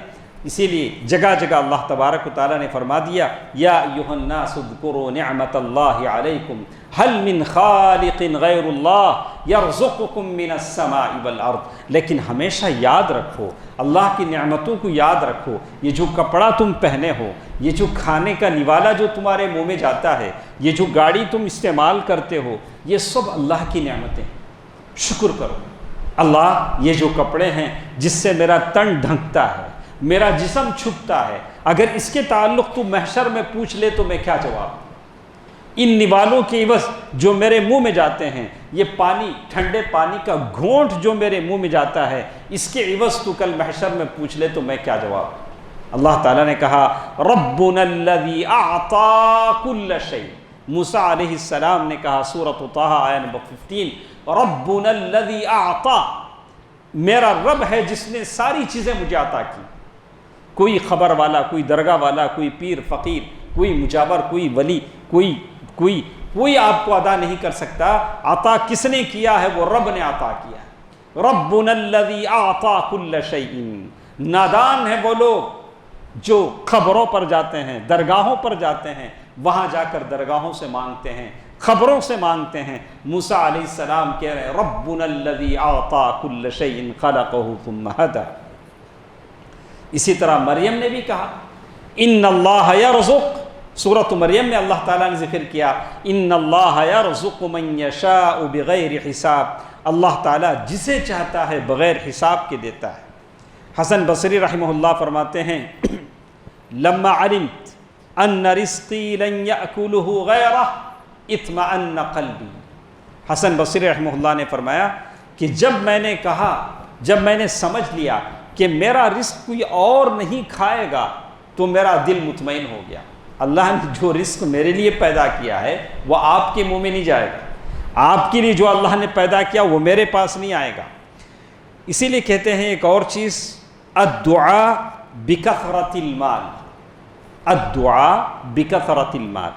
اسی لیے جگہ جگہ اللہ تبارک و تعالیٰ نے فرما دیا یا ایھا الناس اذکروا نعمت اللہ علیکم هل من خالق غیر اللہ یرزقکم من السماء والارض. لیکن ہمیشہ یاد رکھو، اللہ کی نعمتوں کو یاد رکھو. یہ جو کپڑا تم پہنے ہو، یہ جو کھانے کا نوالا جو تمہارے منہ میں جاتا ہے، یہ جو گاڑی تم استعمال کرتے ہو، یہ سب اللہ کی نعمتیں. شکر کرو، اللہ یہ جو کپڑے ہیں جس سے میرا تن ڈھکتا ہے، میرا جسم چھپتا ہے، اگر اس کے تعلق تو محشر میں پوچھ لے تو میں کیا جواب دوں؟ ان نوالوں کے عوض جو میرے منہ میں جاتے ہیں، یہ پانی، ٹھنڈے پانی کا گھونٹ جو میرے منہ میں جاتا ہے، اس کے عوض تو کل محشر میں پوچھ لے تو میں کیا جواب دوں؟ اللہ تعالیٰ نے کہا ربنا الذی اعطا کل شیء، موسیٰ علیہ السلام نے کہا سورۃ طٰہٰ آیہ نمبر 15، ربنا الذی اعطا، میرا رب ہے جس نے ساری چیزیں مجھے عطا کی۔ کوئی خبر والا، کوئی درگاہ والا، کوئی پیر فقیر، کوئی مجاور، کوئی ولی، کوئی آپ کو عطا نہیں کر سکتا۔ عطا کس نے کیا ہے؟ وہ رب نے عطا کیا ہے۔ ربنا الذی اعطا کل شیء۔ نادان ہیں وہ لوگ جو خبروں پر جاتے ہیں، درگاہوں پر جاتے ہیں، وہاں جا کر درگاہوں سے مانگتے ہیں، خبروں سے مانگتے ہیں۔ موسیٰ علیہ السلام کہہ رہے ہیں ربنا الذی اعطا کل شیء خلقہ ثم ہدی۔ اسی طرح مریم نے بھی کہا ان اللہ یرزق، سورۃ مریم میں اللہ تعالیٰ نے ذکر کیا ان اللہ یرزق من یشاء بغیر حساب، اللہ تعالیٰ جسے چاہتا ہے بغیر حساب کے دیتا ہے۔ حسن بصری رحمہ اللہ فرماتے ہیں لما علمت ان رزقی لن یأکلہ غیرہ اطمأن قلبی۔ حسن بصری رحمہ اللہ نے فرمایا کہ جب میں نے سمجھ لیا کہ میرا رزق کوئی اور نہیں کھائے گا تو میرا دل مطمئن ہو گیا۔ اللہ نے جو رزق میرے لیے پیدا کیا ہے وہ آپ کے منہ میں نہیں جائے گا، آپ کے لیے جو اللہ نے پیدا کیا وہ میرے پاس نہیں آئے گا۔ اسی لیے کہتے ہیں ایک اور چیز الدعاء بکثرت المال، الدعاء بکثرت المال،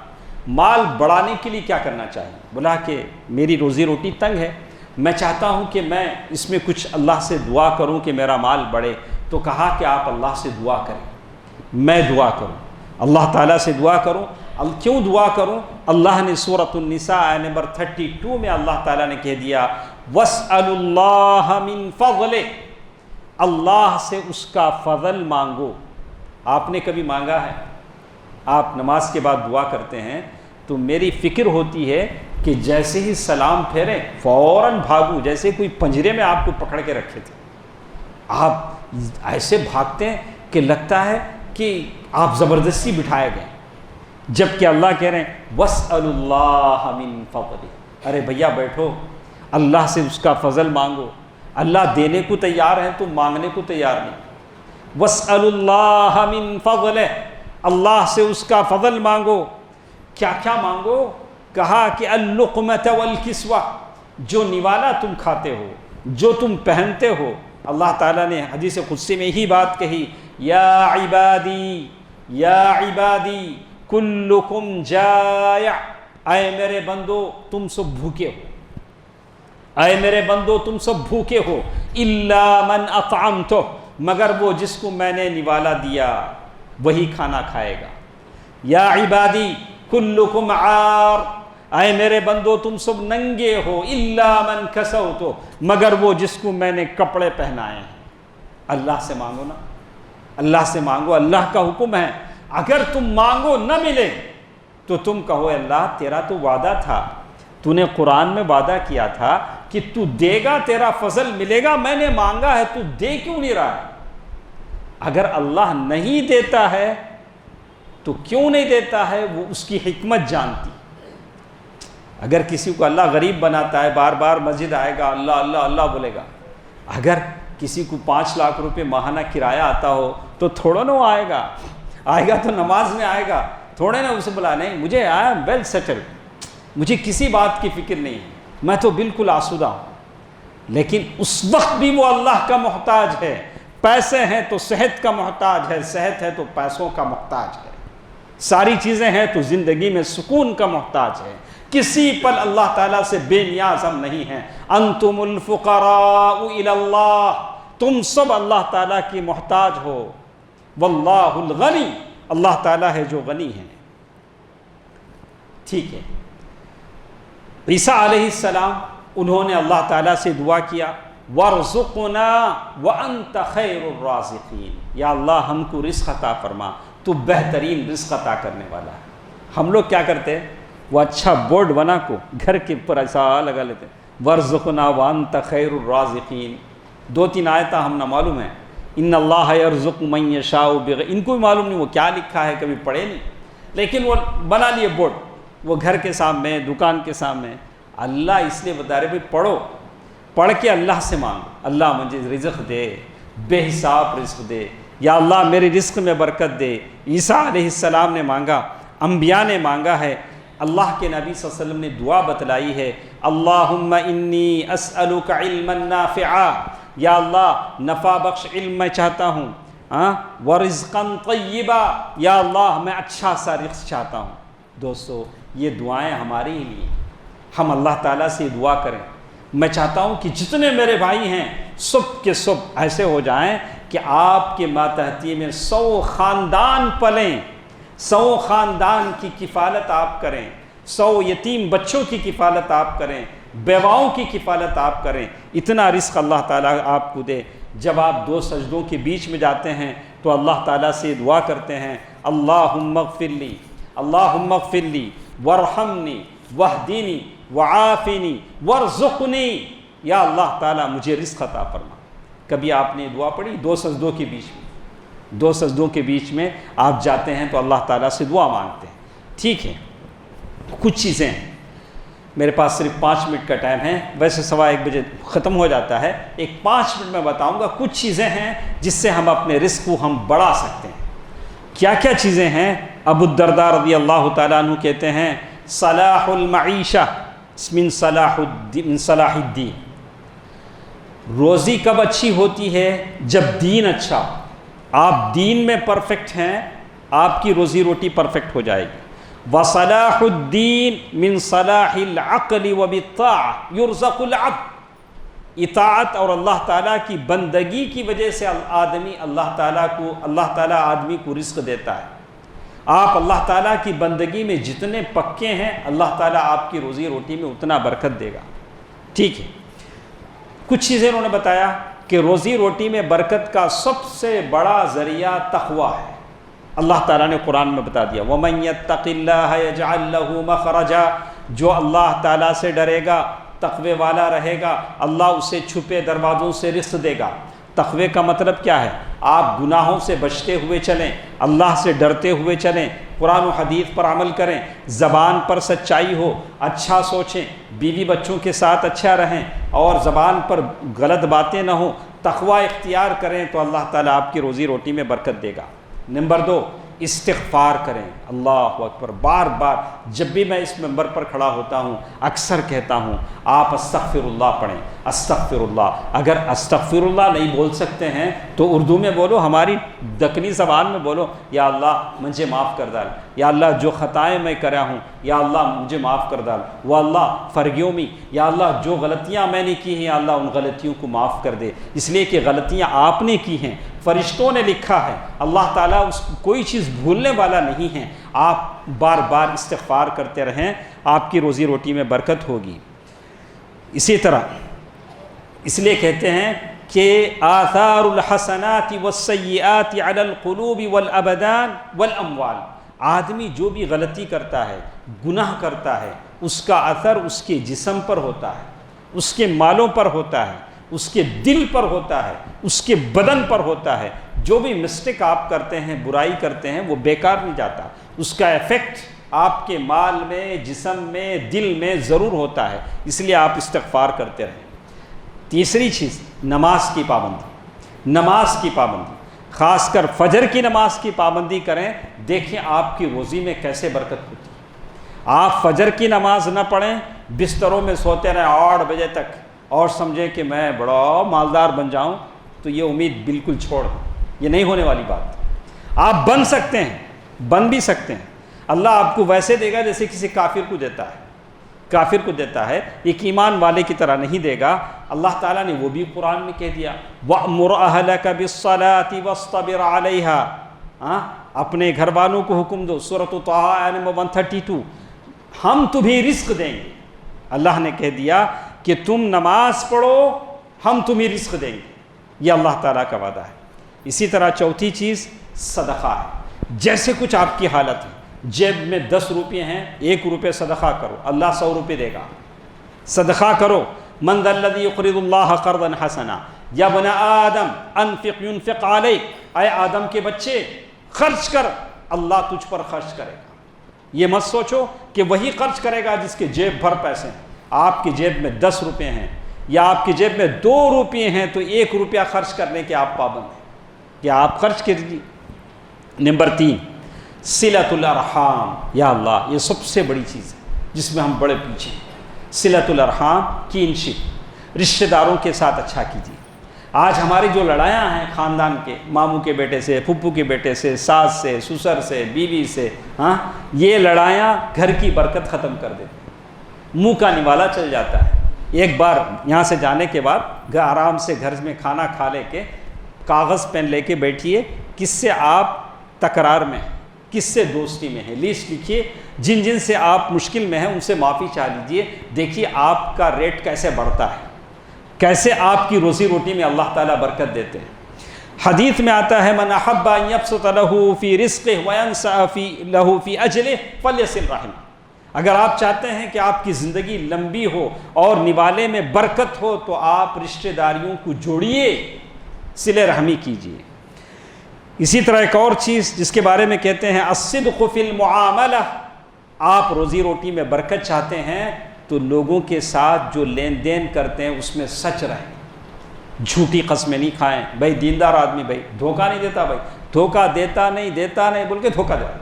مال بڑھانے کے لیے کیا کرنا چاہیے؟ بولا کہ میری روزی روٹی تنگ ہے، میں چاہتا ہوں کہ میں اس میں کچھ اللہ سے دعا کروں کہ میرا مال بڑھے، تو کہا کہ آپ اللہ سے دعا کریں، میں دعا کروں، اللہ تعالیٰ سے دعا کروں۔ کیوں دعا کروں؟ اللہ نے سورۃ النساء آیہ نمبر 32 میں اللہ تعالیٰ نے کہہ دیا وَاسْأَلُوا اللَّهَ مِن فَضْلِهِ، اللہ سے اس کا فضل مانگو۔ آپ نے کبھی مانگا ہے؟ آپ نماز کے بعد دعا کرتے ہیں تو میری فکر ہوتی ہے کہ جیسے ہی سلام پھیریں فوراً بھاگوں، جیسے کوئی پنجرے میں آپ کو پکڑ کے رکھے تھے، آپ ایسے بھاگتے ہیں کہ لگتا ہے کہ آپ زبردستی بٹھائے گئے، جبکہ اللہ کہہ رہے ہیں وَاسْأَلُوا اللَّهَ مِن فَضْلِهِ، ارے بھیا بیٹھو، اللہ سے اس کا فضل مانگو، اللہ دینے کو تیار ہیں تو مانگنے کو تیار نہیں۔ وَاسْأَلُوا اللَّهَ مِن فَضْلِهِ، اللہ سے اس کا فضل مانگو۔ کیا کیا مانگو؟ کہا کہ اللقمۃ والکسوۃ، جو نوالا تم کھاتے ہو، جو تم پہنتے ہو۔ اللہ تعالیٰ نے حدیث قدسی میں یہی بات کہی یا عبادی کلکم جائع، اے میرے بندو تم سب بھوکے ہو، اے میرے بندو تم سب بھوکے ہو، الا من اطعمتہ، مگر وہ جس کو میں نے نوالا دیا وہی کھانا کھائے گا۔ یا عبادی کلکم عار، اے میرے بندو تم سب ننگے ہو، الا من کسوتہ، مگر وہ جس کو میں نے کپڑے پہنائے ہیں۔ اللہ سے مانگو نا، اللہ سے مانگو، اللہ کا حکم ہے۔ اگر تم مانگو نہ ملے تو تم کہو اللہ تیرا تو وعدہ تھا، تو نے قرآن میں وعدہ کیا تھا کہ تو دے گا، تیرا فضل ملے گا، میں نے مانگا ہے، تو دے کیوں نہیں رہا ہے؟ اگر اللہ نہیں دیتا ہے تو کیوں نہیں دیتا ہے، وہ اس کی حکمت جانتی۔ اگر کسی کو اللہ غریب بناتا ہے، بار بار مسجد آئے گا، اللہ اللہ اللہ بولے گا۔ اگر کسی کو 5 لاکھ روپے ماہانہ کرایہ آتا ہو تو تھوڑا نہ آئے گا، آئے گا تو نماز میں آئے گا، تھوڑے نہ اسے بلا نہیں مجھے آئی ایم ویل سیٹلڈ، مجھے کسی بات کی فکر نہیں ہے، میں تو بالکل آسودہ ہوں۔ لیکن اس وقت بھی وہ اللہ کا محتاج ہے۔ پیسے ہیں تو صحت کا محتاج ہے، صحت ہے تو پیسوں کا محتاج ہے، ساری چیزیں ہیں تو زندگی میں سکون کا محتاج ہے۔ کسی پل اللہ تعالیٰ سے بے نیاز ہم نہیں ہیں۔ انتم الفقراء الی اللہ، تم سب اللہ تعالیٰ کی محتاج ہو۔ واللہ الغنی، اللہ تعالیٰ ہے جو غنی ہے۔ ٹھیک ہے، عیسیٰ علیہ السلام انہوں نے اللہ تعالیٰ سے دعا کیا وارزقنا وانت خیر الرازقین، یا اللہ ہم کو رزق عطا فرما، تو بہترین رزق عطا کرنے والا ہے۔ ہم لوگ کیا کرتے ہیں، وہ اچھا بورڈ بنا کو گھر کے اوپر ایسا لگا لیتے ہیں ورزقنا وانت خیر الرازقین. 2-3 آیتیں ہم نہ معلوم ہیں. ان اللہ یرزق من یشاء بغیر، ان کو بھی معلوم نہیں وہ کیا لکھا ہے، کبھی پڑھے نہیں، لیکن وہ بنا لیے بورڈ، وہ گھر کے سامنے، دکان کے سامنے. اللہ اس لیے بتا رہے بھائی پڑھو، پڑھ کے اللہ سے مانگو، اللہ مجھے رزق دے، بے حساب رزق دے، یا اللہ میرے رزق میں برکت دے. عیسیٰ علیہ السلام نے مانگا، انبیاء نے مانگا ہے، اللہ کے نبی صلی اللہ علیہ وسلم نے دعا بتلائی ہے، اللہم انی اسألک علما نافعا، یا اللہ نفع بخش علم میں چاہتا ہوں، ورزقا طیبا، یا اللہ میں اچھا سا رزق چاہتا ہوں. دوستو یہ دعائیں ہمارے ہی لیے، ہم اللہ تعالیٰ سے دعا کریں. میں چاہتا ہوں کہ جتنے میرے بھائی ہیں صبح کے صبح ایسے ہو جائیں کہ آپ کے ماتحتی میں 100 خاندان پلیں، 100 خاندان کی کفالت آپ کریں، 100 یتیم بچوں کی کفالت آپ کریں، بیواؤں کی کفالت آپ کریں. اتنا رزق اللہ تعالیٰ آپ کو دے. جب آپ 2 سجدوں کے بیچ میں جاتے ہیں تو اللہ تعالیٰ سے دعا کرتے ہیں، اللہم اغفر لی، اللہم اغفر لی وارحمنی واہدینی وعافنی وارزقنی، یا اللہ تعالیٰ مجھے رزق عطا فرما. کبھی آپ نے دعا پڑھی 2 سجدوں کے بیچ میں؟ 2 سجدوں کے بیچ میں آپ جاتے ہیں تو اللہ تعالیٰ سے دعا مانگتے ہیں. ٹھیک ہے، کچھ چیزیں ہیں، میرے پاس صرف 5 منٹ کا ٹائم ہے، ویسے 1:15 بجے ختم ہو جاتا ہے. ایک 5 منٹ میں بتاؤں گا کچھ چیزیں ہیں جس سے ہم اپنے رزق کو ہم بڑھا سکتے ہیں. کیا کیا چیزیں ہیں؟ ابو الدرداء رضی اللہ تعالیٰ عنہ کہتے ہیں، صلاح المعیشہ من صلاح الدین. روزی کب اچھی ہوتی ہے؟ جب دین اچھا ہو. آپ دین میں پرفیکٹ ہیں، آپ کی روزی روٹی پرفیکٹ ہو جائے گی. وصلاح الدین من صلاح العقل وبالطاعة يرزق العبد. اطاعت اور اللہ تعالیٰ کی بندگی کی وجہ سے اللہ تعالیٰ آدمی کو رزق دیتا ہے. آپ اللہ تعالیٰ کی بندگی میں جتنے پکے ہیں اللہ تعالیٰ آپ کی روزی روٹی میں اتنا برکت دے گا. ٹھیک ہے، کچھ چیزیں انہوں نے بتایا کہ روزی روٹی میں برکت کا سب سے بڑا ذریعہ تقویٰ ہے. اللہ تعالیٰ نے قرآن میں بتا دیا، وَمَن يَتَّقِ اللَّهَ يَجْعَلْ لَهُ مَخْرَجًا. جو اللہ تعالیٰ سے ڈرے گا، تقوی والا رہے گا، اللہ اسے چھپے دروازوں سے رزق دے گا. تقوی کا مطلب کیا ہے؟ آپ گناہوں سے بچتے ہوئے چلیں، اللہ سے ڈرتے ہوئے چلیں، قرآن و حدیث پر عمل کریں، زبان پر سچائی ہو، اچھا سوچیں، بیوی بچوں کے ساتھ اچھا رہیں، اور زبان پر غلط باتیں نہ ہوں. تقوی اختیار کریں تو اللہ تعالیٰ آپ کی روزی روٹی میں برکت دے گا. نمبر 2، استغفار کریں. اللہ اکبر. بار بار جب بھی میں اس منبر پر کھڑا ہوتا ہوں اکثر کہتا ہوں آپ استغفر اللہ پڑھیں. استغفر اللہ. اگر استغفر اللہ نہیں بول سکتے ہیں تو اردو میں بولو، ہماری دکنی زبان میں بولو، یا اللہ مجھے معاف کر ڈال، یا اللہ جو خطائیں میں کرا ہوں یا اللہ مجھے معاف کر ڈال، وہ اللہ فرگیومی، یا اللہ جو غلطیاں میں نے کی ہیں یا اللہ ان غلطیوں کو معاف کر دے. اس لیے کہ غلطیاں آپ نے کی ہیں، فرشتوں نے لکھا ہے، اللہ تعالیٰ اس کوئی چیز بھولنے والا نہیں ہے. آپ بار بار استغفار کرتے رہیں، آپ کی روزی روٹی میں برکت ہوگی. اسی طرح اس لیے کہتے ہیں کہ آثار الحسنات والسیئات علی القلوب والابدان والاموال. آدمی جو بھی غلطی کرتا ہے، گناہ کرتا ہے، اس کا اثر اس کے جسم پر ہوتا ہے، اس کے مالوں پر ہوتا ہے، اس کے دل پر ہوتا ہے، اس کے بدن پر ہوتا ہے. جو بھی مسٹیک آپ کرتے ہیں، برائی کرتے ہیں، وہ بیکار نہیں جاتا، اس کا ایفیکٹ آپ کے مال میں، جسم میں، دل میں ضرور ہوتا ہے. اس لیے آپ استغفار کرتے رہیں. تیسری چیز، نماز کی پابندی. نماز کی پابندی، خاص کر فجر کی نماز کی پابندی کریں. دیکھیں آپ کی روزی میں کیسے برکت ہوتی ہے. آپ فجر کی نماز نہ پڑھیں، بستروں میں سوتے رہیں 8 بجے تک اور سمجھیں کہ میں بڑا مالدار بن جاؤں، تو یہ امید بالکل چھوڑ دیں. یہ نہیں ہونے والی بات. آپ بن سکتے ہیں، بن بھی سکتے ہیں. اللہ آپ کو ویسے دے گا جیسے کسی کافر کو دیتا ہے. کافر کو دیتا ہے، ایک ایمان والے کی طرح نہیں دے گا. اللہ تعالیٰ نے وہ بھی قرآن میں کہہ دیا، وَأْمُرْ أَهْلَكَ بِالصَّلَاةِ وَاصْطَبِرْ عَلَيْهَا. اپنے گھر والوں کو حکم دو. سورۃ طٰہٰ نمبر 132. ہم تمہیں رزق دیں گے. اللہ نے کہہ دیا کہ تم نماز پڑھو، ہم تمہیں رزق دیں گے. یہ اللہ تعالیٰ کا وعدہ ہے. اسی طرح چوتھی چیز صدقہ ہے. جیسے کچھ آپ کی حالت ہے، جیب میں 10 روپے ہیں، 1 روپے صدقہ کرو، اللہ 100 روپے دے گا. صدقہ کرو. من ذا الذی یقرض اللہ قرضا حسنا یا ابن آدم انفق ينفق علیک، اے آدم کے بچے خرچ کر، اللہ تجھ پر خرچ کرے گا۔ یہ مت سوچو کہ وہی خرچ کرے گا جس کے جیب بھر پیسے ہیں۔ آپ کی جیب میں 10 روپے ہیں یا آپ کی جیب میں 2 روپے ہیں تو 1 روپیہ خرچ کرنے کے آپ پابند ہیں کہ آپ خرچ کیجیے۔ نمبر 3 صلۃ الارحام، یا اللہ یہ سب سے بڑی چیز ہے جس میں ہم بڑے پیچھے ہیں۔ صلۃ الارحام کینشپ، رشتہ داروں کے ساتھ اچھا کیجیے۔ آج ہماری جو لڑائیاں ہیں خاندان کے، ماموں کے بیٹے سے، پھپھو کے بیٹے سے، ساس سے، سسر سے، بیوی سے، یہ لڑائیاں گھر کی برکت ختم کر دیتی ہیں، منہ کا نوالا چل جاتا ہے۔ ایک بار یہاں سے جانے کے بعد آرام سے گھر میں کھانا کھا لے کے کاغذ پین لے کے بیٹھیے، کس سے آپ تکرار میں ہیں، کس سے دوستی میں ہیں، لسٹ لکھیے، جن جن سے آپ مشکل میں ہیں ان سے معافی چاہ لیجیے۔ دیکھیے آپ کا ریٹ کیسے بڑھتا ہے، کیسے آپ کی روزی روٹی میں اللہ تعالیٰ برکت دیتے ہیں۔ حدیث میں آتا ہے من احب ان یبسط له فی رزقہ وینسع له فی اجلہ فلیصل رحمہ، اگر آپ چاہتے ہیں کہ آپ کی زندگی لمبی ہو اور نوالے میں برکت ہو تو آپ رشتہ داریوں کو جوڑیے، صلہ رحمی کیجیے۔ اسی طرح ایک اور چیز جس کے بارے میں کہتے ہیں الصدق فی المعاملہ، آپ روزی روٹی میں برکت چاہتے ہیں تو لوگوں کے ساتھ جو لین دین کرتے ہیں اس میں سچ رہیں، جھوٹی قسمیں نہیں کھائیں۔ بھائی دیندار آدمی بھائی دھوکہ نہیں دیتا، بھائی دھوکہ دیتا نہیں بول کے دھوکہ دیتا۔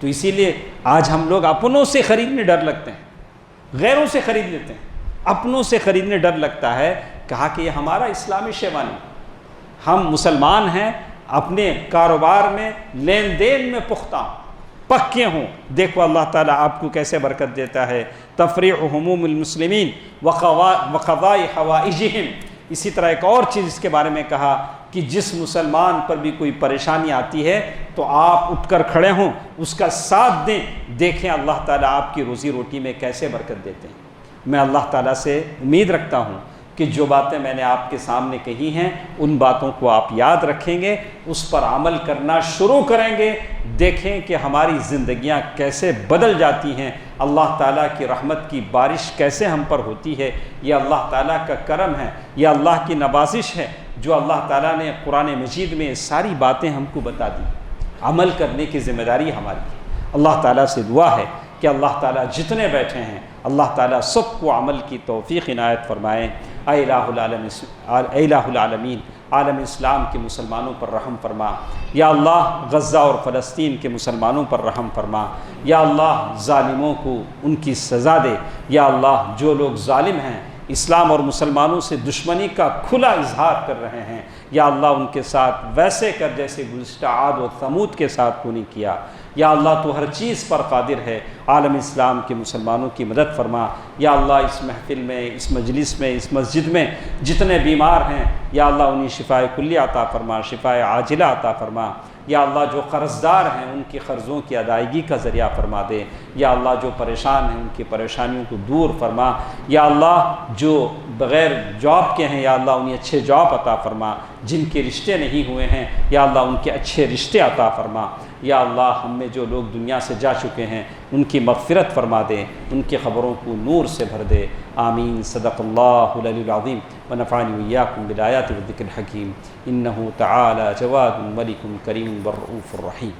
تو اسی لیے آج ہم لوگ اپنوں سے خریدنے ڈر لگتے ہیں، غیروں سے خرید لیتے ہیں، اپنوں سے خریدنے ڈر لگتا ہے۔ کہا کہ یہ ہمارا اسلامی شیوانی، ہم مسلمان ہیں، اپنے کاروبار میں لین دین میں پختہ پکے ہوں۔ دیکھو اللہ تعالیٰ آپ کو کیسے برکت دیتا ہے۔ تفریح ہموم المسلمین وقضاء حوائجہم، اسی طرح ایک اور چیز اس کے بارے میں کہا کہ جس مسلمان پر بھی کوئی پریشانی آتی ہے تو آپ اٹھ کر کھڑے ہوں، اس کا ساتھ دیں، دیکھیں اللہ تعالیٰ آپ کی روزی روٹی میں کیسے برکت دیتے ہیں۔ میں اللہ تعالیٰ سے امید رکھتا ہوں کہ جو باتیں میں نے آپ کے سامنے کہی ہیں ان باتوں کو آپ یاد رکھیں گے، اس پر عمل کرنا شروع کریں گے، دیکھیں کہ ہماری زندگیاں کیسے بدل جاتی ہیں، اللہ تعالیٰ کی رحمت کی بارش کیسے ہم پر ہوتی ہے۔ یہ اللہ تعالیٰ کا کرم ہے، یہ اللہ کی نوازش ہے جو اللہ تعالیٰ نے قرآن مجید میں ساری باتیں ہم کو بتا دی۔ عمل کرنے کی ذمہ داری ہماری ہے۔ اللہ تعالیٰ سے دعا ہے کہ اللہ تعالیٰ جتنے بیٹھے ہیں اللہ تعالیٰ سب کو عمل کی توفیق عنایت فرمائیں۔ اے الہ العالمین، عالم اسلام کے مسلمانوں پر رحم فرما۔ یا اللہ غزہ اور فلسطین کے مسلمانوں پر رحم فرما۔ یا اللہ ظالموں کو ان کی سزا دے۔ یا اللہ جو لوگ ظالم ہیں، اسلام اور مسلمانوں سے دشمنی کا کھلا اظہار کر رہے ہیں، یا اللہ ان کے ساتھ ویسے کر جیسے گزشتہ عاد و ثمود کے ساتھ تو نہیں کیا۔ یا اللہ تو ہر چیز پر قادر ہے، عالم اسلام کے مسلمانوں کی مدد فرما۔ یا اللہ اس محفل میں، اس مجلس میں، اس مسجد میں جتنے بیمار ہیں یا اللہ انہیں شفائے کلی عطا فرما، شفائے عاجلہ عطا فرما۔ یا اللہ جو قرض دار ہیں ان کی قرضوں کی ادائیگی کا ذریعہ فرما دے۔ یا اللہ جو پریشان ہیں ان کی پریشانیوں کو دور فرما۔ یا اللہ جو بغیر جاب کے ہیں یا اللہ انہیں اچھے جاب عطا فرما۔ جن کے رشتے نہیں ہوئے ہیں یا اللہ ان کے اچھے رشتے عطا فرما۔ یا اللہ ہم میں جو لوگ دنیا سے جا چکے ہیں ان کی مغفرت فرما دے، ان کی خبروں کو نور سے بھر دے۔ آمین۔ صدق اللہ العلی العظیم ونفعنی وإیاکم بالآیات والذکر الحکیم۔ انہ تعالی جواد ملک کریم والرؤوف الرحیم۔